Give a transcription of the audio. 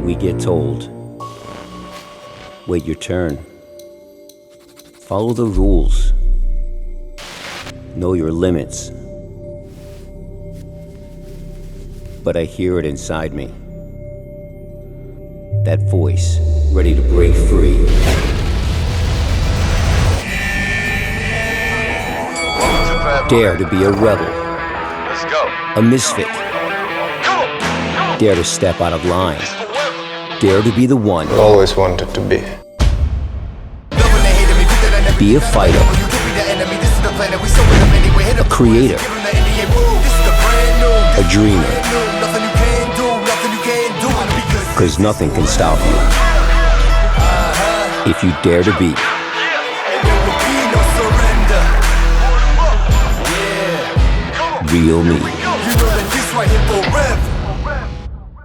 we get told. Wait your turn. Follow the rules. Know your limits. But I hear it inside me. That voice, ready to break free. Dare to be a rebel. Let's go. A misfit. Dare to step out of line. Dare to be the one. Always wanted to be. Be a fighter. A creator. A dreamer. 'Cause nothing can stop you. If you dare to be. Real me.